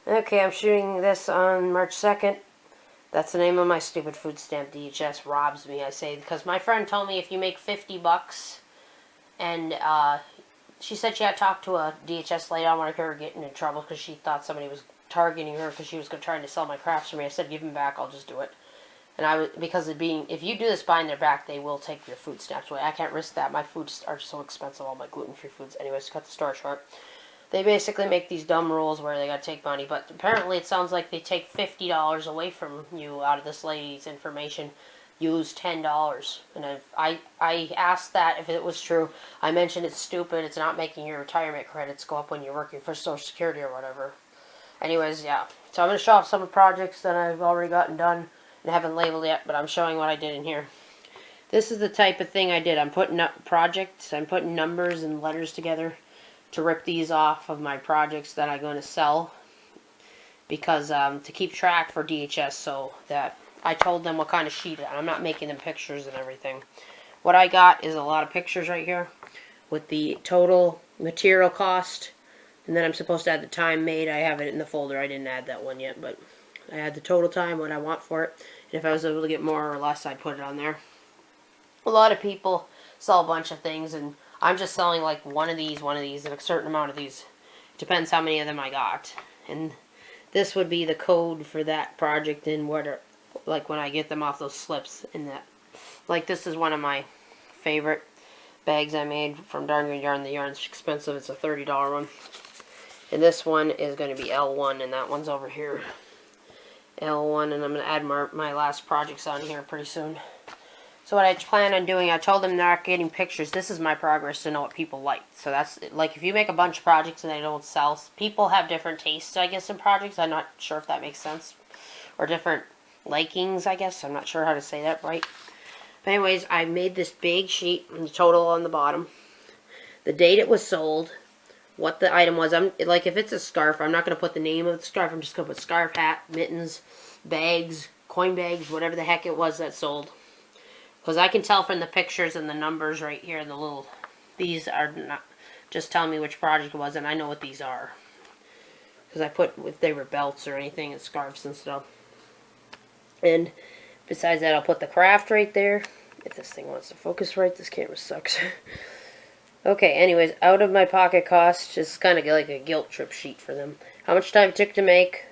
Okay, I'm shooting this on March 2nd. That's the name of my stupid food stamp. DHS robs me, I say, because my friend told me if you make $50, and she said she had talked to a DHS lady. I don't want her getting in trouble because she thought somebody was targeting her because she was trying to sell my crafts for me. I said, give them back, I'll just do it. And because of being, if you do this behind their back, they will take your food stamps away. I can't risk that. My foods are so expensive, all my gluten-free foods. Anyways, to cut the story short, they basically make these dumb rules where they gotta take money, but apparently it sounds like they take $50 away from you out of this lady's information. You lose $10. And if I asked that if it was true. I mentioned it's stupid. It's not making your retirement credits go up when you're working for Social Security or whatever. Anyways, yeah. So I'm gonna show off some of the projects that I've already gotten done and haven't labeled yet, but I'm showing what I did in here. This is the type of thing I did. I'm putting up projects. I'm putting numbers and letters together to rip these off of my projects that I'm going to sell, because to keep track for DHS, so that I told them what kind of sheet. I'm not making them pictures and everything. What I got is a lot of pictures right here with the total material cost, and then I'm supposed to add the time made. I have it in the folder. I didn't add that one yet, but I had the total time, what I want for it, and if I was able to get more or less, I'd put it on there. A lot of people sell a bunch of things, and I'm just selling like one of these, and a certain amount of these. It depends how many of them I got. And this would be the code for that project, and what like when I get them off those slips in that. Like this is one of my favorite bags I made from Darn Good Yarn. The yarn's expensive. It's a $30 one. And this one is going to be L1, and that one's over here. L1, and I'm going to add my last projects on here pretty soon. So what I plan on doing, I told them they're not getting pictures. This is my progress to know what people like. So that's, like, if you make a bunch of projects and they don't sell, people have different tastes, I guess, in projects. I'm not sure if that makes sense. Or different likings, I guess. I'm not sure how to say that right. But anyways, I made this big sheet, and the total on the bottom. The date it was sold, what the item was. Like, if it's a scarf, I'm not going to put the name of the scarf. I'm just going to put scarf, hat, mittens, bags, coin bags, whatever the heck it was that sold. Because I can tell from the pictures and the numbers right here, the little, these are not just telling me which project it was, and I know what these are. Because I put if they were belts or anything, and scarves and stuff. And besides that, I'll put the craft right there. If this thing wants to focus right, this camera sucks. Okay, anyways, out of my pocket cost, just kind of like a guilt trip sheet for them. How much time it took to make,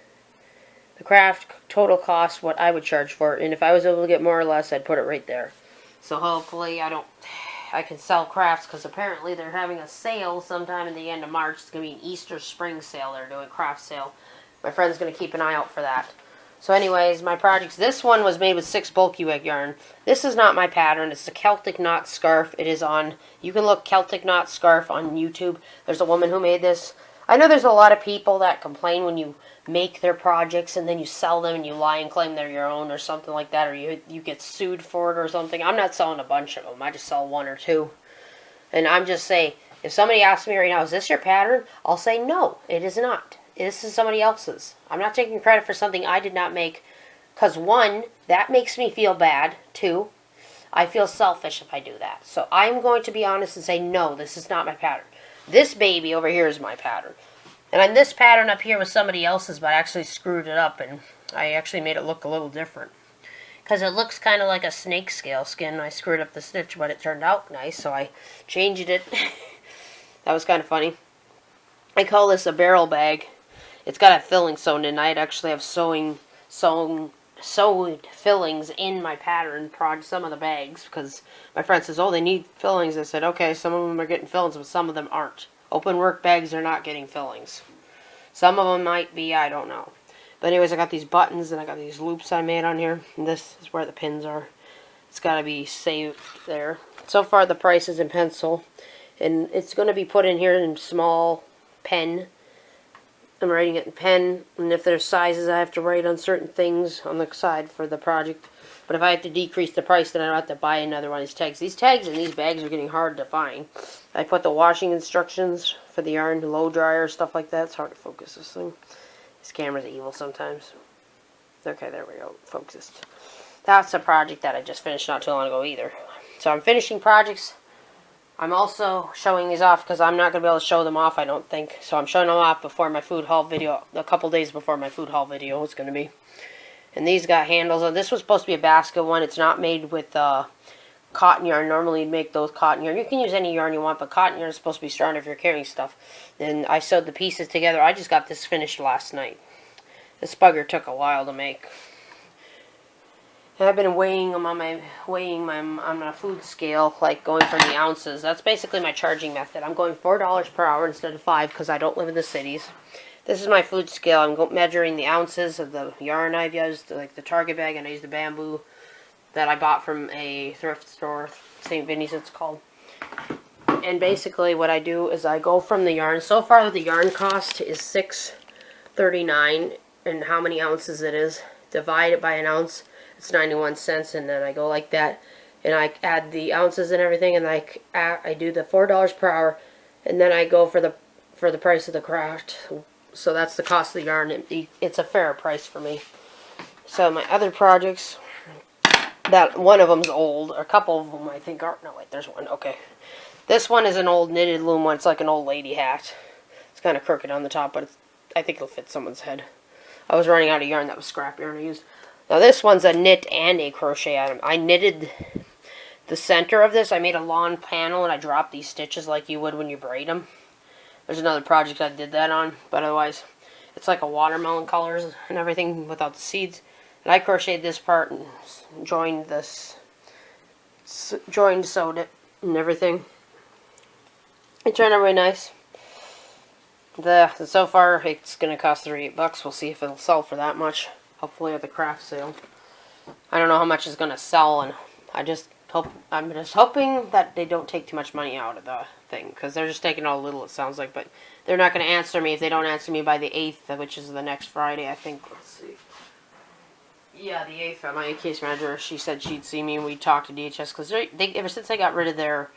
the craft, total cost, what I would charge for it, and if I was able to get more or less, I'd put it right there. So hopefully I can sell crafts, because apparently they're having a sale sometime in the end of March. It's going to be an Easter spring sale. They're doing craft sale. My friend's going to keep an eye out for that. So anyways, my projects, this one was made with 6 bulky wig yarn. This is not my pattern. It's the Celtic knot scarf. It is on, you can look Celtic knot scarf on YouTube. There's a woman who made this. I know there's a lot of people that complain when you make their projects and then you sell them and you lie and claim they're your own or something like that, or you get sued for it or something. I'm not selling a bunch of them. I just sell 1 or 2. And I'm just saying, if somebody asks me right now, is this your pattern? I'll say, no, it is not. This is somebody else's. I'm not taking credit for something I did not make, because 1, that makes me feel bad. 2, I feel selfish if I do that. So I'm going to be honest and say, no, this is not my pattern. This baby over here is my pattern. And this pattern up here was somebody else's, but I actually screwed it up, and I actually made it look a little different. Because it looks kind of like a snake scale skin. I screwed up the stitch, but it turned out nice, so I changed it. That was kind of funny. I call this a barrel bag. It's got a filling sewn in. I actually have sewed fillings in my pattern, some of the bags, because my friend says, oh, they need fillings. I said, okay, some of them are getting fillings, but some of them aren't. Open work bags are not getting fillings. Some of them might be, I don't know. But anyways, I got these buttons, and I got these loops I made on here, and this is where the pins are. It's got to be saved there. So far, the price is in pencil, and it's going to be put in here in small pen. I'm writing it in pen, and if there's sizes, I have to write on certain things on the side for the project. But if I have to decrease the price, then I don't have to buy another one of these tags. These tags in these bags are getting hard to find. I put the washing instructions for the yarn, low dryer, stuff like that. It's hard to focus this thing. This camera's evil sometimes. Okay, there we go. Focused. That's a project that I just finished not too long ago either. So I'm finishing projects I'm also showing these off because I'm not going to be able to show them off, I don't think. So I'm showing them off before my food haul video, a couple days before my food haul video is going to be. And these got handles. And this was supposed to be a basket one. It's not made with cotton yarn. Normally you'd make those cotton yarn. You can use any yarn you want, but cotton yarn is supposed to be strong if you're carrying stuff. Then I sewed the pieces together. I just got this finished last night. This bugger took a while to make. And I've been weighing them on my on a food scale, like going from the ounces. That's basically my charging method. I'm going $4 per hour instead of $5 because I don't live in the cities. This is my food scale. I'm measuring the ounces of the yarn I've used, like the Target bag, and I used the bamboo that I bought from a thrift store, St. Vinny's it's called. And basically what I do is I go from the yarn. So far the yarn cost is $6.39, and how many ounces it is, divide it by an ounce, it's 91 cents, and then I go like that, and I add the ounces and everything, and I do the $4 per hour, and then I go for the price of the craft. So that's the cost of the yarn. It's a fair price for me. So my other projects, that one of them's old, or a couple of them I think are, no wait, there's one, okay. This one is an old knitted loom one. It's like an old lady hat. It's kind of crooked on the top, but I think it'll fit someone's head. I was running out of yarn. That was scrap yarn I used. Now this one's a knit and a crochet item. I knitted the center of this. I made a lawn panel and I dropped these stitches like you would when you braid them. There's another project I did that on, but otherwise it's like a watermelon colors and everything without the seeds. And I crocheted this part and joined sewed it and everything. It turned out really nice. So far it's going to cost $38. We'll see if it'll sell for that much. Hopefully at the craft sale. I don't know how much it's going to sell, and I'm just hoping that they don't take too much money out of the thing, because they're just taking all little, it sounds like, but they're not going to answer me if they don't answer me by the 8th, which is the next Friday, I think. Let's see. Yeah, the 8th, my case manager, she said she'd see me and we'd talk to DHS, because they ever since they got rid of their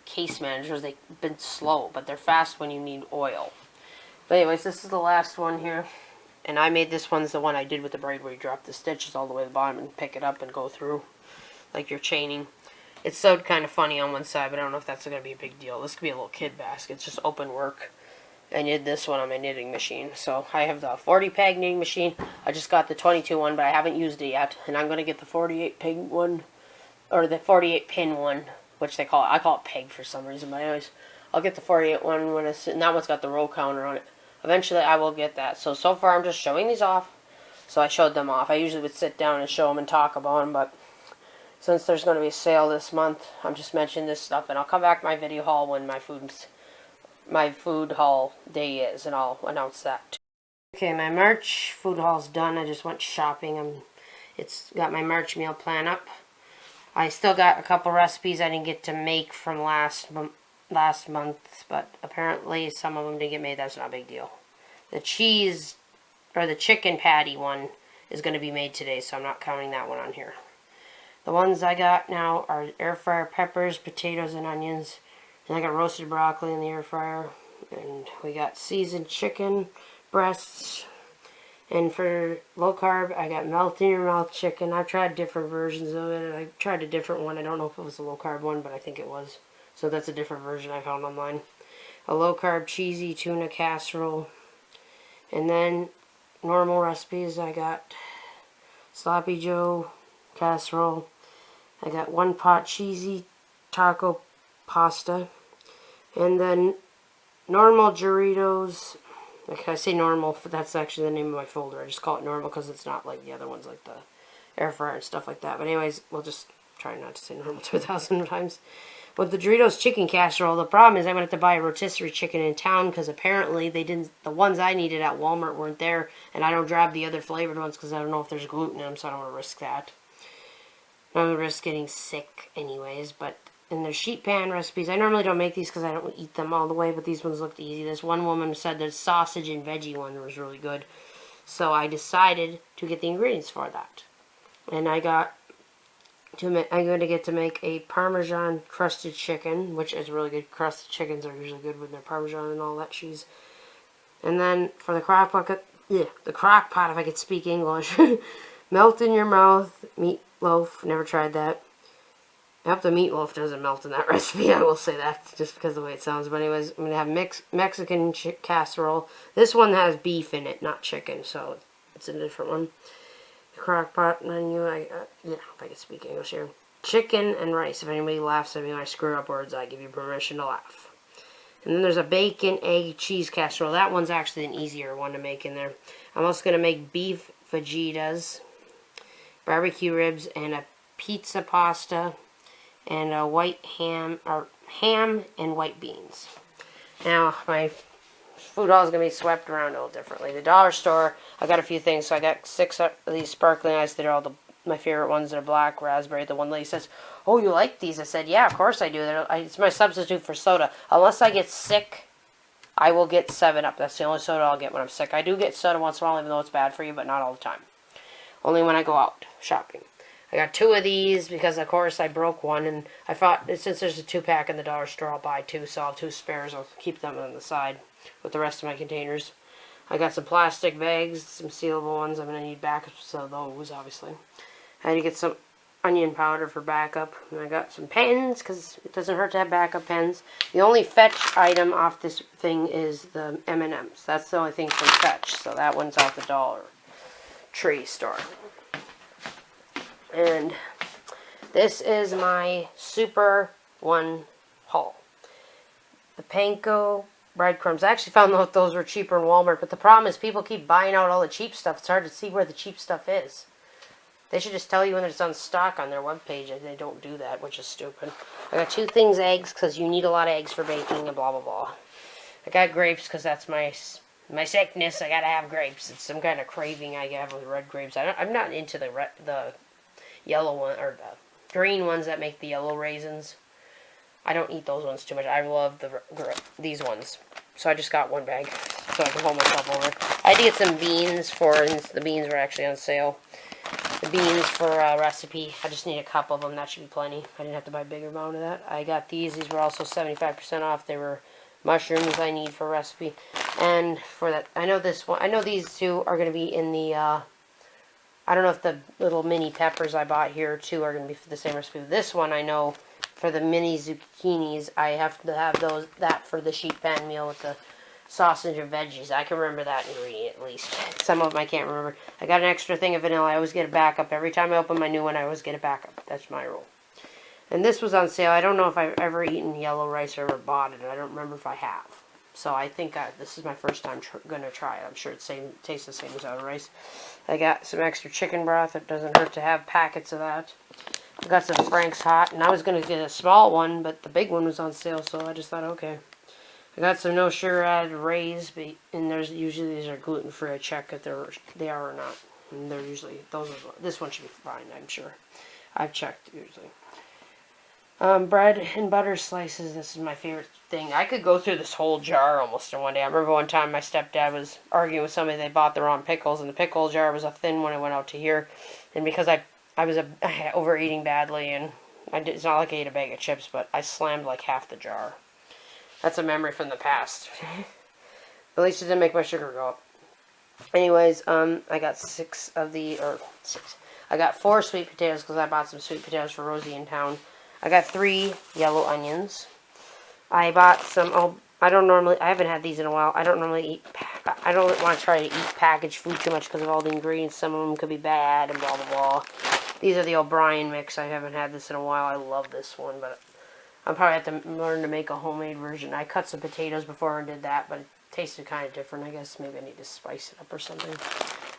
case managers, they've been slow, but they're fast when you need oil. But anyways, this is the last one here. And I made this one's the one I did with the braid where you drop the stitches all the way to the bottom and pick it up and go through like you're chaining. It's sewed kind of funny on one side, but I don't know if that's going to be a big deal. This could be a little kid basket. It's just open work. I did this one on my knitting machine. So I have the 40 peg knitting machine. I just got the 22 one, but I haven't used it yet. And I'm going to get the 48 peg one, or the 48 pin one, which they call it. I call it peg for some reason, but anyways, I'll get the 48 one when it's, and that one's got the row counter on it. Eventually I will get that. So far I'm just showing these off. So I showed them off. I usually would sit down and show them and talk about them, but since there's going to be a sale this month, I'm just mentioning this stuff, and I'll come back to my video haul when my food haul day is, and I'll announce that too. Okay, my March food haul's done. I just went shopping. It's got my March meal plan up. I still got a couple recipes I didn't get to make from last month, but apparently some of them didn't get made. That's not a big deal. The cheese, or the chicken patty one, is going to be made today, so I'm not counting that one on here. The ones I got now are air fryer peppers, potatoes, and onions. And I got roasted broccoli in the air fryer. And we got seasoned chicken breasts. And for low carb, I got melt in your mouth chicken. I've tried different versions of it. I tried a different one. I don't know if it was a low carb one, but I think it was. So that's a different version I found online. A low carb cheesy tuna casserole. And then normal recipes, I got sloppy joe casserole. I got one pot cheesy taco pasta. And then normal Doritos. Like I say normal, that's actually the name of my folder. I just call it normal because it's not like the other ones, like the air fryer and stuff like that. But anyways, we'll just try not to say normal 2,000 times. With the Doritos chicken casserole, the problem is I'm going to have to buy a rotisserie chicken in town because apparently they didn't. The ones I needed at Walmart weren't there, and I don't grab the other flavored ones because I don't know if there's gluten in them, so I don't want to risk that. I don't want to risk getting sick anyways, but in their sheet pan recipes, I normally don't make these because I don't eat them all the way, but these ones looked easy. This one woman said the sausage and veggie one was really good, so I decided to get the ingredients for that. And I'm going to get to make a Parmesan crusted chicken, which is really good. Crusted chickens are usually good with their Parmesan and all that cheese. And then for the crock pot, if I could speak English, melt in your mouth meatloaf. Never tried that. I hope the meatloaf doesn't melt in that recipe. I will say that just because of the way it sounds. But anyways, I'm going to have Mexican casserole. This one has beef in it, not chicken, so it's a different one. The crock pot menu, if I can speak English here. Chicken and rice. If anybody laughs at me when I screw up words, I give you permission to laugh. And then there's a bacon, egg, cheese casserole. That one's actually an easier one to make in there. I'm also going to make beef fajitas, barbecue ribs, and a pizza pasta, and a white ham, or ham and white beans. Now, my food hall is going to be swept around a little differently. The dollar store, I got a few things. So I got 6 of these sparkling ice that are all my favorite ones. They're black raspberry. The one lady says, "Oh, you like these?" I said, "Yeah, of course I do. It's my substitute for soda. Unless I get sick, I will get 7-Up. That's the only soda I'll get when I'm sick. I do get soda once in a while, even though it's bad for you, but not all the time. Only when I go out shopping. I got 2 of these because, of course, I broke one, and I thought, since there's a 2-pack in the dollar store, I'll buy 2, so I'll have 2 spares. I'll keep them on the side with the rest of my containers. I got some plastic bags, some sealable ones. I'm going to need backups of those, obviously. I had to get some onion powder for backup. And I got some pens, because it doesn't hurt to have backup pens. The only Fetch item off this thing is the M&Ms. That's the only thing from Fetch, so that one's off the Dollar Tree store. And this is my Super 1 haul. The panko breadcrumbs. I actually found out those were cheaper in Walmart, but the problem is people keep buying out all the cheap stuff. It's hard to see where the cheap stuff is. They should just tell you when it's on stock on their webpage, and they don't do that, which is stupid. I got 2 things eggs, because you need a lot of eggs for baking, and blah, blah, blah. I got grapes, because that's my sickness. I gotta have grapes. It's some kind of craving I have with red grapes. I'm not into the yellow one, or the green ones that make the yellow raisins. I don't eat those ones too much. I love these ones. So I just got 1 bag, so I can hold myself over. I had to get some beans the beans were actually on sale. The beans for a recipe. I just need a cup of them. That should be plenty. I didn't have to buy a bigger amount of that. I got these. These were also 75% off. They were mushrooms I need for a recipe. And for that, I know this one. I know these 2 are going to be in the, I don't know if the little mini peppers I bought here, too, are going to be for the same recipe. This one, I know, for the mini zucchinis, I have to have that for the sheet pan meal with the sausage and veggies. I can remember that ingredient at least. Some of them I can't remember. I got an extra thing of vanilla. I always get a backup. Every time I open my new one, I always get a backup. That's my rule. And this was on sale. I don't know if I've ever eaten yellow rice or ever bought it. I don't remember if I have. So I think this is my first time going to try it. I'm sure it tastes the same as other rice. I got some extra chicken broth. It doesn't hurt to have packets of that. I got some Frank's Hot. And I was going to get a small one, but the big one was on sale. So I just thought, okay. I got some no sugar added Rays, and usually these are gluten free. I check if they are or not, and they're usually this one should be fine. I'm sure. I've checked usually. Bread and butter slices. This is my favorite thing. I could go through this whole jar almost in one day. I remember one time my stepdad was arguing with somebody. They bought the wrong pickles, and the pickle jar was a thin one. I went out to here, and because I was overeating badly, and it's not like I ate a bag of chips, but I slammed like half the jar. That's a memory from the past. At least it didn't make my sugar go up. Anyways, I got 6 of the, or 6. I got 4 sweet potatoes because I bought some sweet potatoes for Rosie in town. I got 3 yellow onions. I bought some, I haven't had these in a while. I don't want to try to eat packaged food too much because of all the ingredients. Some of them could be bad and blah, blah, blah. These are the O'Brien mix. I haven't had this in a while. I love this one, but I'll probably have to learn to make a homemade version. I cut some potatoes before and did that, but it tasted kind of different. I guess maybe I need to spice it up or something.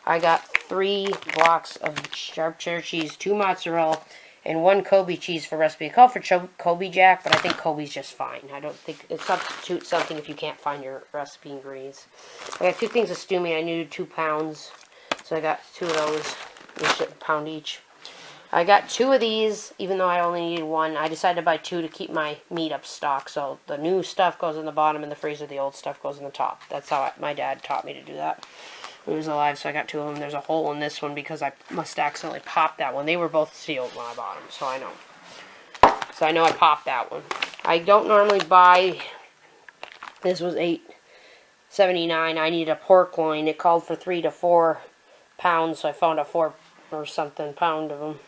I got 3 blocks of sharp cheddar cheese, 2 mozzarella, and 1 Kobe cheese for recipe. I call for Kobe Jack, but I think Kobe's just fine. I don't think it substitutes something if you can't find your recipe ingredients. I got 2 things of stew meat. I needed 2 pounds, so I got 2 of those, each a pound each. I got 2 of these, even though I only needed 1. I decided to buy 2 to keep my meat up stock. So the new stuff goes in the bottom in the freezer. The old stuff goes in the top. That's how my dad taught me to do that when he was alive. So I got 2 of them. There's a hole in this one because I must accidentally pop that one. They were both sealed when I bought them, so I know. So I know I popped that one. I don't normally buy. This was $8.79. I needed a pork loin. It called for 3 to 4 pounds, so I found a 4 or something pound of them.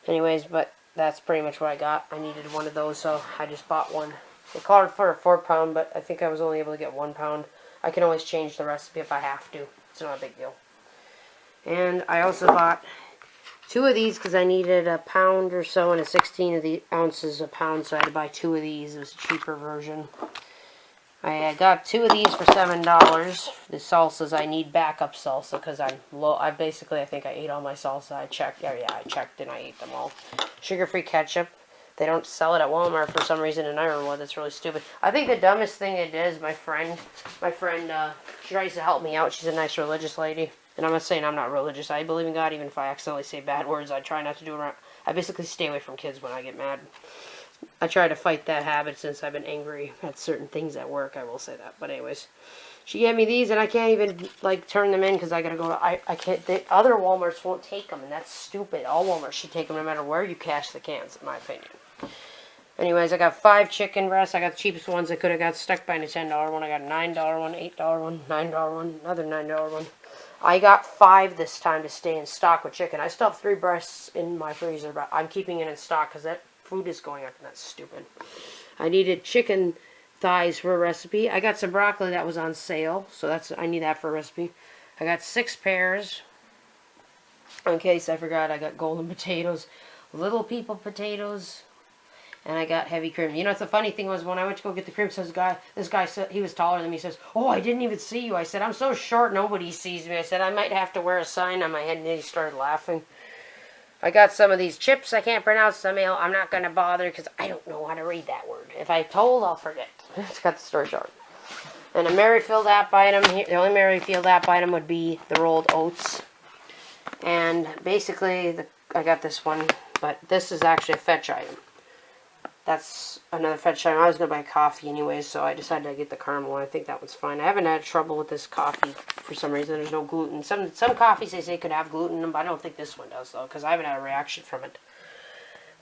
Anyways, but that's pretty much what I got. I needed one of those, so I just bought one. They called for a 4-pound, but I think I was only able to get 1 pound. I can always change the recipe if I have to. It's not a big deal. And I also bought 2 of these because I needed a pound or so and a 16 of the ounces a pound, so I had to buy 2 of these. It was a cheaper version. I got 2 of these for $7. The salsas, I need backup salsa because I'm low. I think I ate all my salsa. I checked. Yeah, I checked and I ate them all. Sugar-free ketchup. They don't sell it at Walmart for some reason in Ironwood. That's really stupid. I think the dumbest thing it is, my friend, she tries to help me out. She's a nice religious lady. And I'm not saying I'm not religious. I believe in God even if I accidentally say bad words. I try not to do it. I basically stay away from kids when I get mad. I try to fight that habit since I've been angry at certain things at work. I will say that. But anyways, she gave me these and I can't even like turn them in because I gotta go to. I can't. The other Walmarts won't take them, and that's stupid. All Walmarts should take them no matter where you cash the cans, in my opinion. Anyways, I got 5 chicken breasts. I got the cheapest ones I could have got stuck by a $10 one. I got a $9 one, $8 one, $9 one, another $9 one. I got 5 this time to stay in stock with chicken. I still have 3 breasts in my freezer, but I'm keeping it in stock because that food is going up and that's stupid. I needed chicken thighs for a recipe. I got some broccoli that was on sale, so I need that for a recipe. I got 6 pears. In case I forgot, I got golden potatoes, little people potatoes. And I got heavy cream. You know, the funny thing was when I went to go get the cream, so this guy said, he was taller than me, says, "Oh, I didn't even see you." I said, "I'm so short, nobody sees me." I said, "I might have to wear a sign on my head," and then he started laughing. I got some of these chips. I can't pronounce them. I'm not going to bother because I don't know how to read that word. If I told, I'll forget. It's got the story short. And a merryfield app item. The only merryfield app item would be the rolled oats. And basically, I got this one, but this is actually a fetch item. That's another fetch item. I was going to buy coffee anyways, so I decided to get the caramel one. I think that one's fine. I haven't had trouble with this coffee for some reason. There's no gluten. Some coffees they say could have gluten in them, but I don't think this one does, though, because I haven't had a reaction from it.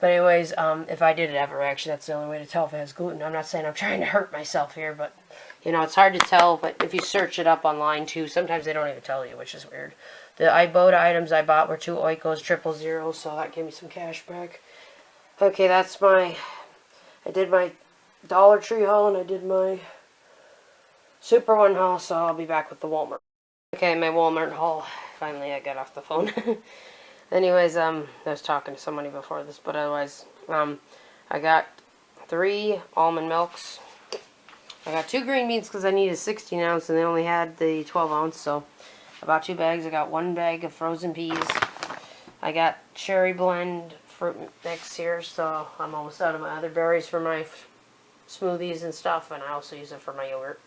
But anyways, if I did have a reaction, that's the only way to tell if it has gluten. I'm not saying I'm trying to hurt myself here, but, you know, it's hard to tell. But if you search it up online, too, sometimes they don't even tell you, which is weird. The ibotta items I bought were 2 Oikos 000, so that gave me some cash back. Okay, that's my... I did my Dollar Tree haul and I did my Super One haul, so I'll be back with the Walmart. Okay, my Walmart haul. Finally, I got off the phone. Anyways, I was talking to somebody before this, but otherwise, I got 3 almond milks. I got 2 green beans because I needed 16 ounce and they only had the 12 ounce, so I bought 2 bags. I got 1 bag of frozen peas. I got cherry blend fruit mix here, so I'm almost out of my other berries for my smoothies and stuff, and I also use it for my yogurt.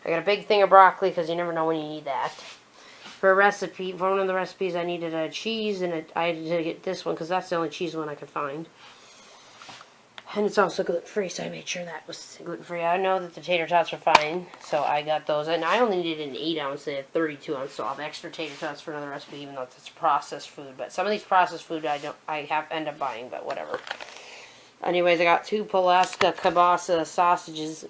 I got a big thing of broccoli because you never know when you need that. For a recipe, for one of the recipes, I needed a cheese, and I had to get this one because that's the only cheese one I could find. And it's also gluten-free, so I made sure that was gluten-free. I know that the tater tots are fine, so I got those. And I only needed an 8 ounce, they had 32 ounce, so I'll have extra tater tots for another recipe, even though it's processed food. But some of these processed food I end up buying, but whatever. Anyways, I got 2 Pulaska kielbasa sausages.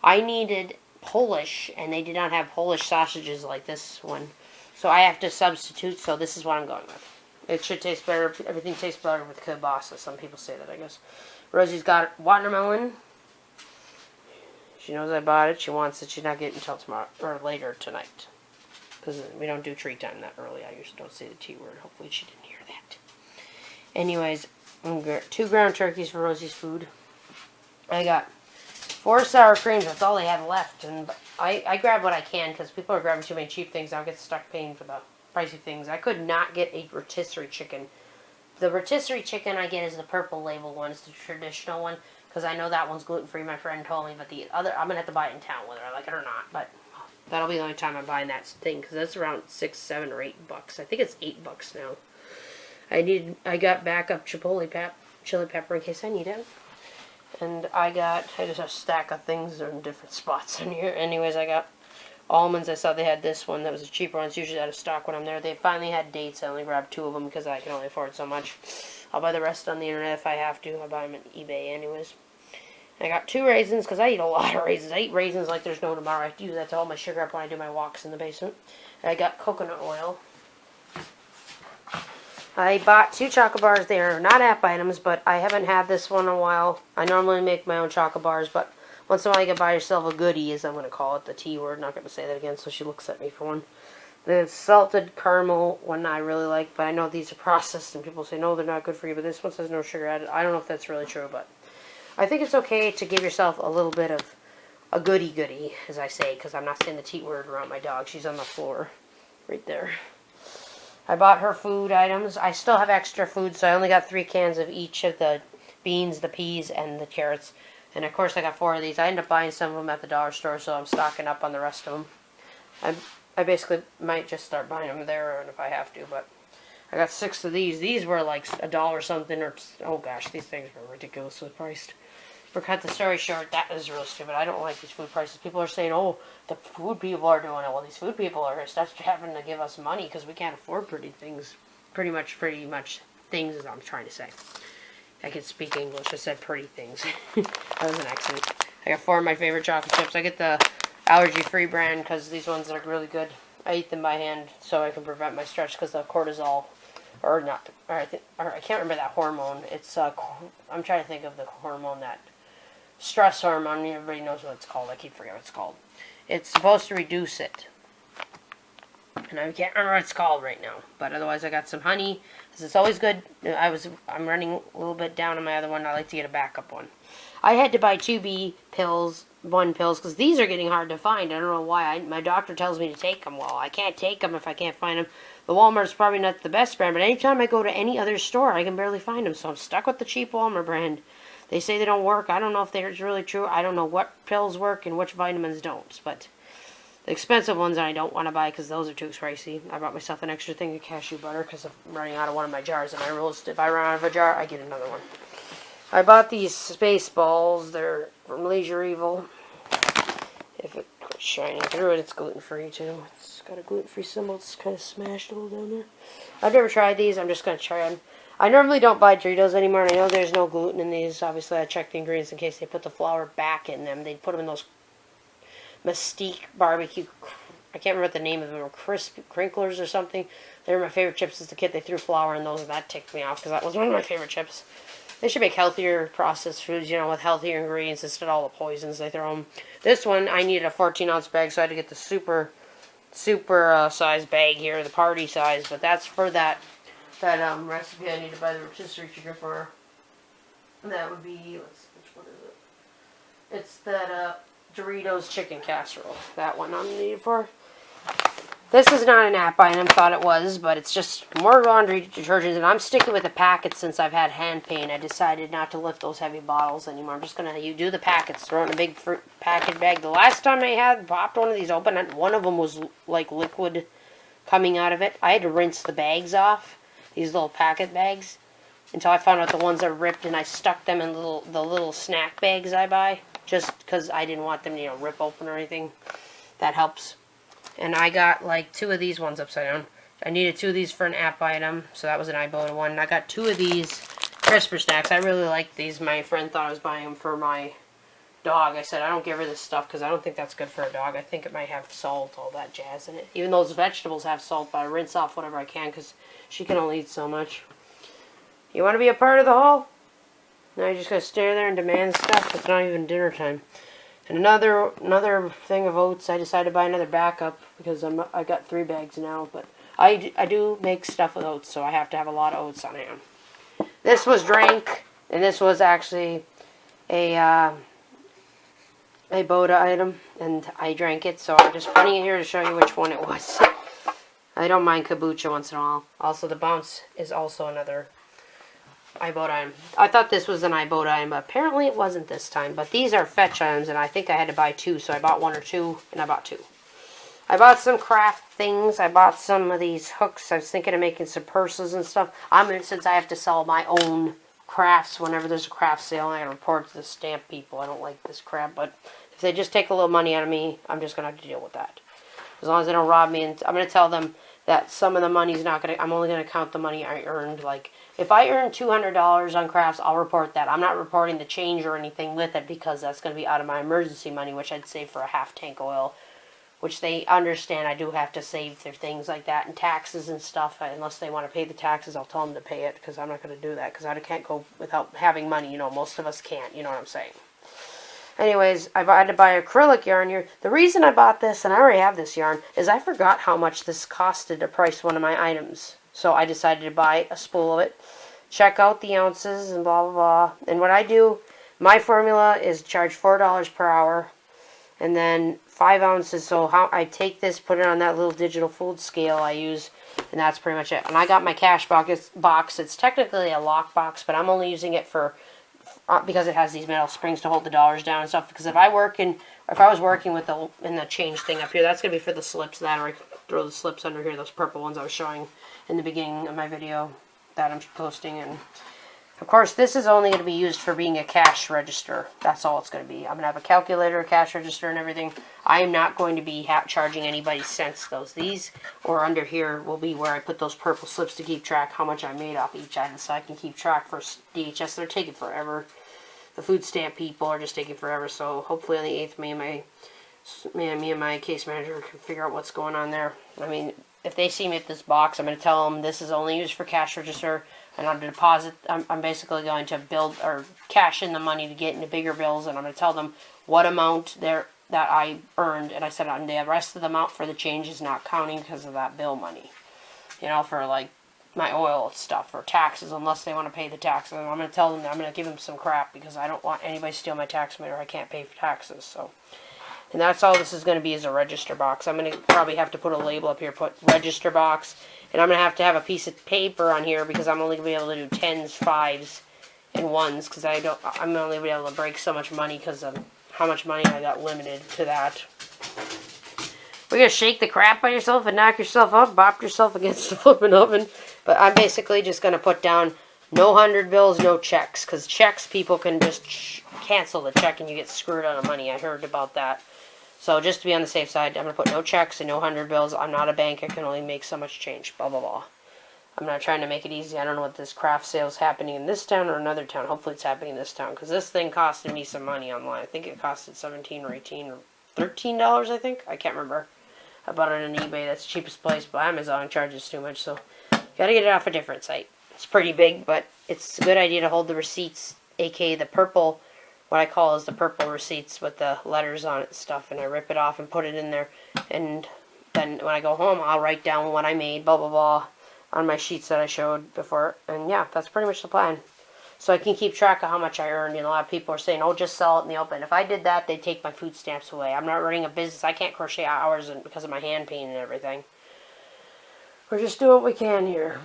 I needed Polish, and they did not have Polish sausages like this one. So I have to substitute, so this is what I'm going with. It should taste better. Everything tastes better with kielbasa. Some people say that, I guess. Rosie's got watermelon. She knows I bought it. She wants it. She's not getting it until tomorrow, or later tonight. Because we don't do treat time that early. I usually don't say the T word. Hopefully she didn't hear that. Anyways, 2 ground turkeys for Rosie's food. I got 4 sour creams. That's all they have left. And I grab what I can because people are grabbing too many cheap things. I'll get stuck paying for the pricey things. I could not get a rotisserie chicken. The rotisserie chicken I get is the purple label one. It's the traditional one because I know that one's gluten-free. My friend told me, but the other, I'm going to have to buy it in town whether I like it or not. But that'll be the only time I'm buying that thing because that's around $6, $7, or $8. I think it's $8 now. I got backup chili pepper in case I need it. And I just have a stack of things in different spots in here. Anyways, I got almonds. I saw they had this one that was a cheaper one. It's usually out of stock when I'm there. They finally had dates. I only grabbed 2 of them because I can only afford so much. I'll buy the rest on the internet if I have to. I'll buy them on eBay anyways. I got 2 raisins because I eat a lot of raisins. I eat raisins like there's no tomorrow. I have to use that to hold my sugar up when I do my walks in the basement. I got coconut oil. I bought 2 chocolate bars. They are not app items, but I haven't had this one in a while. I normally make my own chocolate bars, but once in a while you can buy yourself a goodie, as I'm going to call it, the T word. Not going to say that again, so she looks at me for one. The salted caramel one I really like, but I know these are processed, and people say, no, they're not good for you, but this one says no sugar added. I don't know if that's really true, but I think it's okay to give yourself a little bit of a goodie, as I say, because I'm not saying the T word around my dog. She's on the floor right there. I bought her food items. I still have extra food, so I only got 3 cans of each of the beans, the peas, and the carrots. And of course I got 4 of these. I ended up buying some of them at the dollar store, so I'm stocking up on the rest of them. I basically might just start buying them there if I have to, but I got 6 of these. These were like $1 something, or oh gosh, these things were ridiculously priced. For cut the story short, that is really stupid. I don't like these food prices. People are saying, oh, the food people are doing it. Well, these food people are just having to give us money because we can't afford pretty things. Pretty much things, as I'm trying to say. I can speak English. I said pretty things. That was an accident. I got 4 of my favorite chocolate chips. I get the allergy-free brand because these ones are really good. I eat them by hand so I can prevent my stretch because the cortisol, or not, or I can't remember that hormone. It's, I'm trying to think of the hormone that stress hormone, everybody knows what it's called. I keep forgetting what it's called. It's supposed to reduce it. And I can't remember what it's called right now. But otherwise I got some honey, because it's always good. I'm running a little bit down on my other one. I like to get a backup one. I had to buy 2 B pills, 1 pills, because these are getting hard to find. I don't know why. My doctor tells me to take them. Well, I can't take them if I can't find them. The Walmart's probably not the best brand, but anytime I go to any other store, I can barely find them. So I'm stuck with the cheap Walmart brand. They say they don't work. I don't know if it's really true. I don't know what pills work and which vitamins don't. But the expensive ones I don't want to buy because those are too pricey. I bought myself an extra thing of cashew butter because I'm running out of one of my jars. And I realized if I run out of a jar, I get another one. I bought these space balls. They're from Leisure Evil. If it's shining through it, it's gluten-free too. It's got a gluten-free symbol. It's kind of smashed a little down there. I've never tried these. I'm just going to try them. I normally don't buy Doritos anymore, and I know there's no gluten in these. Obviously, I checked the ingredients in case they put the flour back in them. They put them in those Mystique barbecue, I can't remember what the name of them were, crisp crinklers or something. They were my favorite chips as a kid. They threw flour in those, and that ticked me off because that was one of my favorite chips. They should make healthier processed foods, with healthier ingredients instead of all the poisons they throw them. This one, I needed a 14-ounce bag, so I had to get the super size bag here, the party size. But that's for that recipe I need to buy the rotisserie chicken for. That would be, which one is it? It's that Doritos chicken casserole. That one I'm needed for. This is not an app item, thought it was, but it's just more laundry detergents, and I'm sticking with the packets since I've had hand pain. I decided not to lift those heavy bottles anymore. I'm just going to do the packets, throw it in a big packet bag. The last time I popped one of these open, one of them was like liquid coming out of it. I had to rinse the bags off, these little packet bags, until I found out the ones that ripped, and I stuck them in the little snack bags I buy, just because I didn't want them to rip open or anything. That helps. And I got like 2 of these ones upside down. I needed 2 of these for an app item, so that was an ibotta one. And I got 2 of these crisper snacks. I really like these. My friend thought I was buying them for my dog. I said, I don't give her this stuff because I don't think that's good for a dog. I think it might have salt, all that jazz in it. Even those vegetables have salt, but I rinse off whatever I can because she can only eat so much. You want to be a part of the haul? Now you're just going to stare there and demand stuff. It's not even dinner time. And another thing of oats. I decided to buy another backup because I got 3 bags now. But I do make stuff with oats, so I have to have a lot of oats on hand. This was drank, and this was actually a ibotta item, and I drank it. So I'm just putting it here to show you which one it was. I don't mind kombucha once in a while. Also, the bounce is also another ibotta item. I thought this was an ibotta item, but apparently it wasn't this time. But these are fetch items, and I think I had to buy 2, so I bought 1 or 2, and I bought 2. I bought some craft things. I bought some of these hooks. I was thinking of making some purses and stuff. Since I have to sell my own crafts whenever there's a craft sale, I gotta report to the stamp people. I don't like this crap, but if they just take a little money out of me, I'm just gonna have to deal with that. As long as they don't rob me, and I'm gonna tell them that some of the money's not gonna. I'm only gonna count the money I earned. Like, if I earn $200 on crafts, I'll report that. I'm not reporting the change or anything with it because that's going to be out of my emergency money, which I'd save for a half tank oil which they understand I do have to save their things like that and taxes and stuff. Unless they want to pay the taxes, I'll tell them to pay it, because I'm not going to do that, because I can't go without having money. You know, most of us can't. You know what I'm saying? Anyways, I had to buy acrylic yarn here. The reason I bought this, and I already have this yarn, is I forgot how much this costed to price one of my items. So I decided to buy a spool of it, check out the ounces, and blah, blah, blah. And what I do, my formula is charge $4 per hour, and then 5 ounces. So how I take this, put it on that little digital food scale I use, and that's pretty much it. And I got my cash box. It's technically a lock box, but I'm only using it for because it has these metal springs to hold the dollars down and stuff. Because if I was working with the change thing up here, that's gonna be for the slips that, or I throw the slips under here, those purple ones I was showing in the beginning of my video that I'm posting. And of course, this is only going to be used for being a cash register. That's all it's going to be. I'm going to have a calculator, a cash register, and everything. I am not going to be charging anybody cents. These, or under here, will be where I put those purple slips to keep track how much I made off each item, so I can keep track for DHS. They're taking forever. The food stamp people are just taking forever. So hopefully on the 8th, me and my case manager can figure out what's going on there. I mean, if they see me at this box, I'm going to tell them this is only used for cash register. And on the deposit, I'm basically going to build or cash in the money to get into bigger bills, and I'm going to tell them what amount that I earned, and I said on the rest of the amount for the change is not counting because of that bill money. You know, for like my oil stuff or taxes, unless they want to pay the taxes. And I'm going to tell them that I'm going to give them some crap because I don't want anybody to steal my tax money, or I can't pay for taxes. So, and that's all this is going to be, is a register box. I'm going to probably have to put a label up here, put register box. And I'm going to have a piece of paper on here because I'm only going to be able to do 10s, 5s, and 1s because I'm only going to be able to break so much money because of how much money I got limited to that. We're going to shake the crap out of yourself and knock yourself out, bop yourself against the flipping oven. But I'm basically just going to put down no 100 bills, no checks, because checks, people can just cancel the check and you get screwed out of money. I heard about that. So just to be on the safe side, I'm going to put no checks and no 100 bills. I'm not a bank. I can only make so much change. Blah, blah, blah. I'm not trying to make it easy. I don't know what this craft sale is happening in this town or another town. Hopefully it's happening in this town, because this thing costed me some money online. I think it costed $17 or $18 or $13, I think. I can't remember. I bought it on eBay. That's the cheapest place, but Amazon charges too much, so got to get it off a different site. It's pretty big, but it's a good idea to hold the receipts, aka the purple. What I call is the purple receipts with the letters on it and stuff, and I rip it off and put it in there, and then when I go home, I'll write down what I made, blah, blah, blah, on my sheets that I showed before, and yeah, that's pretty much the plan. So I can keep track of how much I earned, and a lot of people are saying, oh, just sell it in the open. If I did that, they'd take my food stamps away. I'm not running a business. I can't crochet hours because of my hand pain and everything. We're just doing what we can here.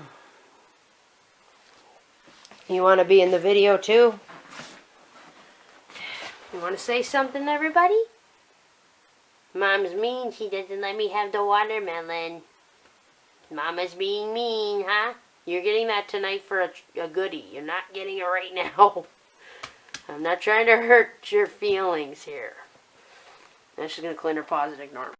You want to be in the video, too? You want to say something, everybody? Mom's mean. She doesn't let me have the watermelon. Mama's being mean, huh? You're getting that tonight for a goodie. You're not getting it right now. I'm not trying to hurt your feelings here. Now she's going to clean her paws and ignore them.